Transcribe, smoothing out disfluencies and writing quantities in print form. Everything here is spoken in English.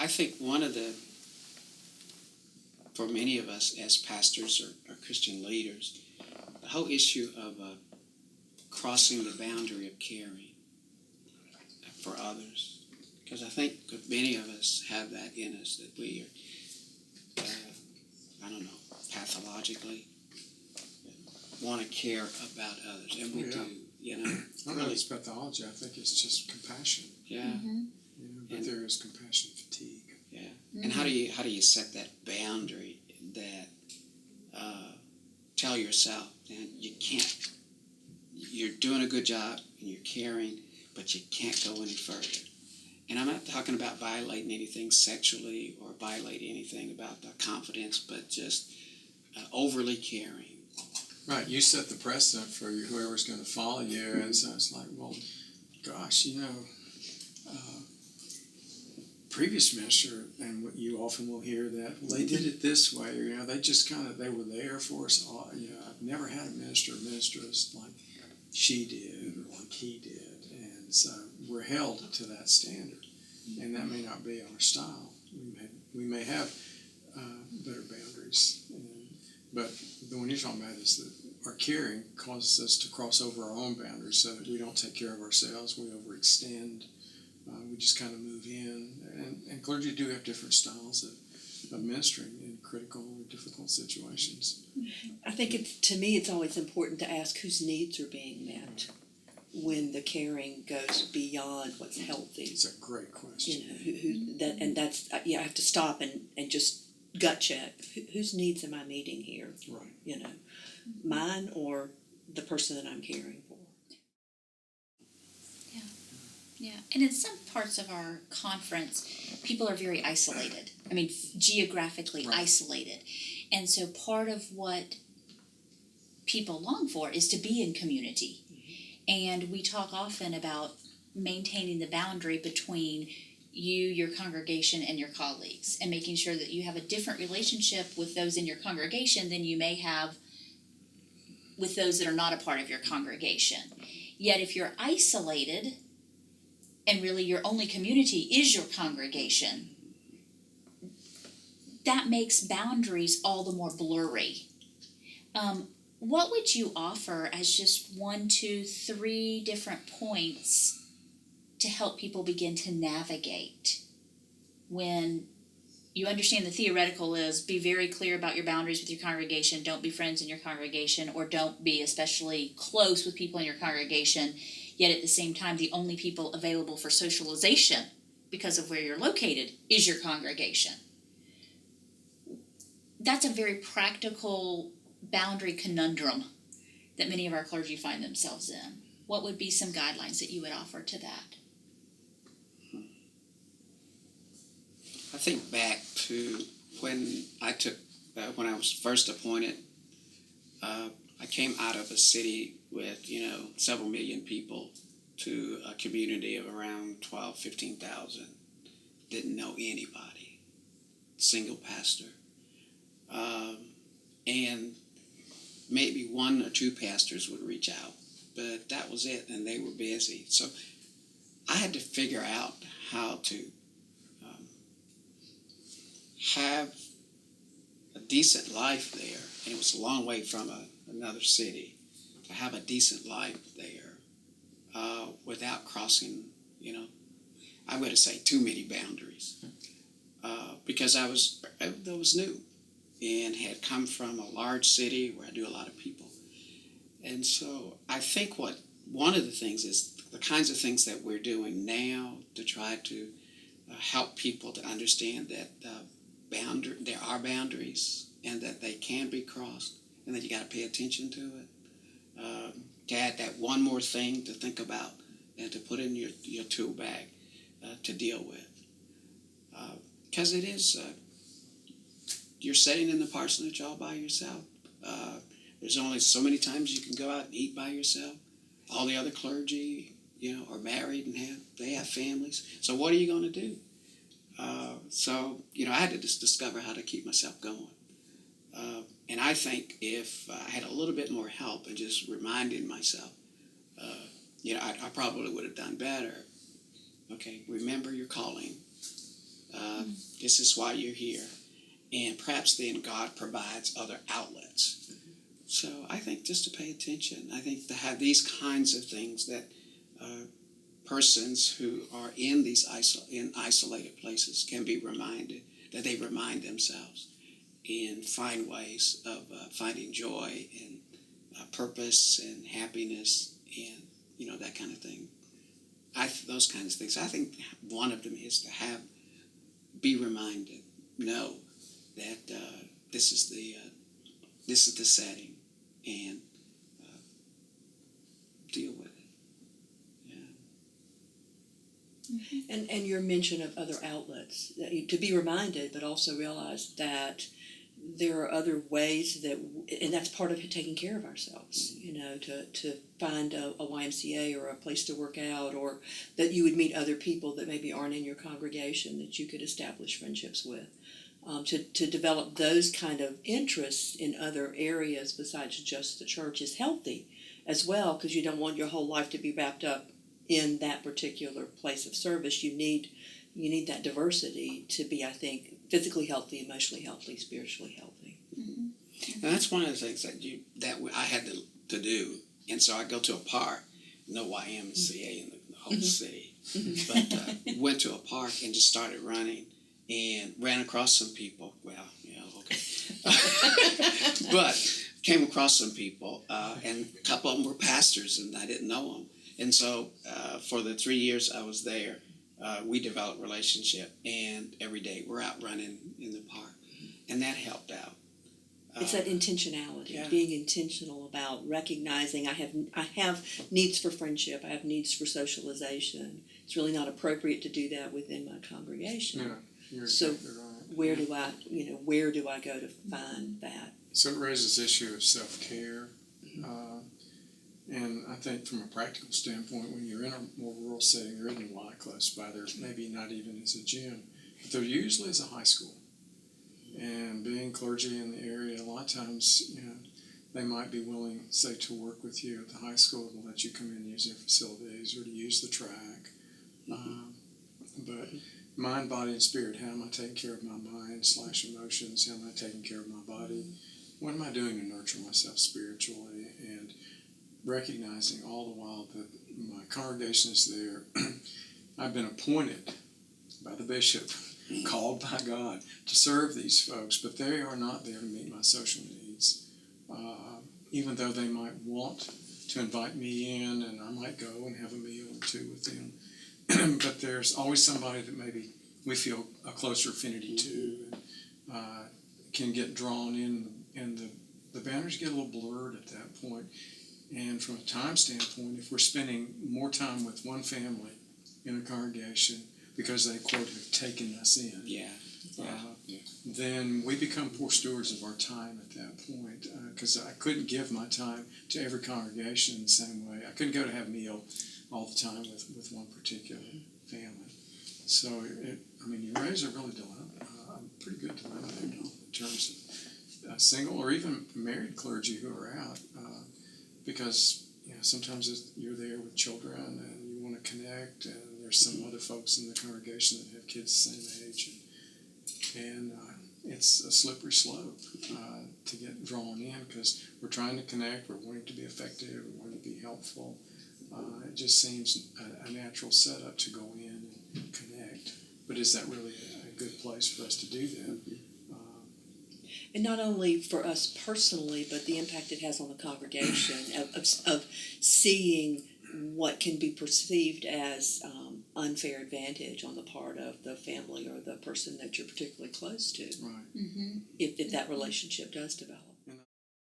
I think one of for many of us as pastors or Christian leaders, the whole issue of crossing the boundary of caring for others. Because I think many of us have that in us, that we are, pathologically want to care about others. And we do, I don't know if it's pathology. I think it's just compassion. Yeah. Mm-hmm. But there is compassion fatigue. Yeah. Mm-hmm. And how do you set that boundary that tell yourself that you can't, you're doing a good job and you're caring, but you can't go any further. And I'm not talking about violating anything sexually or violating anything about the confidence, but just overly caring. Right, you set the precedent for whoever's going to follow you, and so it's like, well, gosh, previous minister, and what you often will hear that, well, they did it this way, they just they were there for us. I've never had a minister as like she did or like he did, and so we're held to that standard, and that may not be our style. We may have better boundaries, but the one you're talking about is that our caring causes us to cross over our own boundaries, so that we don't take care of ourselves, we overextend, we just kind of move in, and clergy do have different styles of ministering in critical or difficult situations. I think to me it's always important to ask whose needs are being met when the caring goes beyond what's healthy. It's a great question. I have to stop and just gut check. Whose needs am I meeting here? Right. Mine or the person that I'm caring for. Yeah, and in some parts of our conference, people are very isolated. I mean, geographically isolated. And so part of what people long for is to be in community. And we talk often about maintaining the boundary between you, your congregation, and your colleagues, and making sure that you have a different relationship with those in your congregation than you may have with those that are not a part of your congregation. Yet if you're isolated, and really your only community is your congregation, that makes boundaries all the more blurry. What would you offer as just 1, 2, 3 different points to help people begin to navigate when you understand the theoretical is be very clear about your boundaries with your congregation, don't be friends in your congregation, or don't be especially close with people in your congregation, yet at the same time the only people available for socialization because of where you're located is your congregation. That's a very practical boundary conundrum that many of our clergy find themselves in. What would be some guidelines that you would offer to that? I think back to when I was first appointed. I came out of a city with, several million people to a community of around 12, 15,000. Didn't know anybody. Single pastor. And maybe 1 or 2 pastors would reach out, but that was it, and they were busy. So I had to figure out how to have a decent life there, and it was a long way from another city, to have a decent life there without crossing, I would say too many boundaries, because I was new and had come from a large city where I knew a lot of people. And so I think one of the things is the kinds of things that we're doing now to try to help people to understand that there are boundaries and that they can be crossed, and that you got to pay attention to it. To add that one more thing to think about and to put in your tool bag to deal with. Because it is, you're sitting in the parsonage all by yourself. There's only so many times you can go out and eat by yourself. All the other clergy, are married and they have families. So what are you going to do? So I had to just discover how to keep myself going. And I think if I had a little bit more help and just reminding myself, I probably would have done better. Okay, remember your calling. This is why you're here. And perhaps then God provides other outlets. So I think just to pay attention. I think to have these kinds of things that persons who are in these isolated places can be reminded, that they remind themselves and find ways of finding joy and purpose and happiness and, that kind of thing. Those kinds of things. I think one of them is to be reminded, know that this is the setting, and deal with it. And your mention of other outlets, to be reminded, but also realize that there are other ways and that's part of taking care of ourselves, to find a YMCA or a place to work out, or that you would meet other people that maybe aren't in your congregation that you could establish friendships with. To develop those kind of interests in other areas besides just the church is healthy as well, because you don't want your whole life to be wrapped up in that particular place of service. You need that diversity to be, I think, physically healthy, emotionally healthy, spiritually healthy. And that's one of the things that I had to do. And so I go to a park, no YMCA in the whole city, but went to a park and just started running and ran across some people. Well, okay. But came across some people, and a couple of them were pastors, and I didn't know them. And so for the 3 years I was there, we developed a relationship, and every day we're out running in the park, and that helped out. It's that intentionality, Yeah. being intentional about recognizing I have needs for friendship, I have needs for socialization. It's really not appropriate to do that within my congregation. Yeah, you're So exactly right. where do I go to find that? So it raises the issue of self-care. And I think from a practical standpoint, when you're in a more rural setting, there isn't a Y close by. There's maybe not even as a gym, but there usually is a high school. And being clergy in the area, a lot of times, they might be willing, say, to work with you at the high school to let you come in and use their facilities or to use the track. But mind, body, and spirit, how am I taking care of my mind / emotions? How am I taking care of my body? What am I doing to nurture myself spiritually? And recognizing all the while that my congregation is there. I've been appointed by the bishop, called by God to serve these folks, but they are not there to meet my social needs. Even though they might want to invite me in, and I might go and have a meal or two with them, but there's always somebody that maybe we feel a closer affinity to, and can get drawn in, and the boundaries get a little blurred at that point. And from a time standpoint, if we're spending more time with one family in a congregation because they, quote, have taken us in, then we become poor stewards of our time at that point, because I couldn't give my time to every congregation in the same way. I couldn't go to have a meal all the time with one particular family. So, you raise a really pretty good dilemma there, in terms of single or even married clergy who are out. Because sometimes you're there with children and you want to connect, and there's some other folks in the congregation that have kids the same age, and it's a slippery slope to get drawn in, because we're trying to connect, we're wanting to be effective, we're wanting to be helpful. It just seems a natural setup to go in and connect. But is that really a good place for us to do that? And not only for us personally, but the impact it has on the congregation of seeing what can be perceived as unfair advantage on the part of the family or the person that you're particularly close to, Right. if that relationship does develop.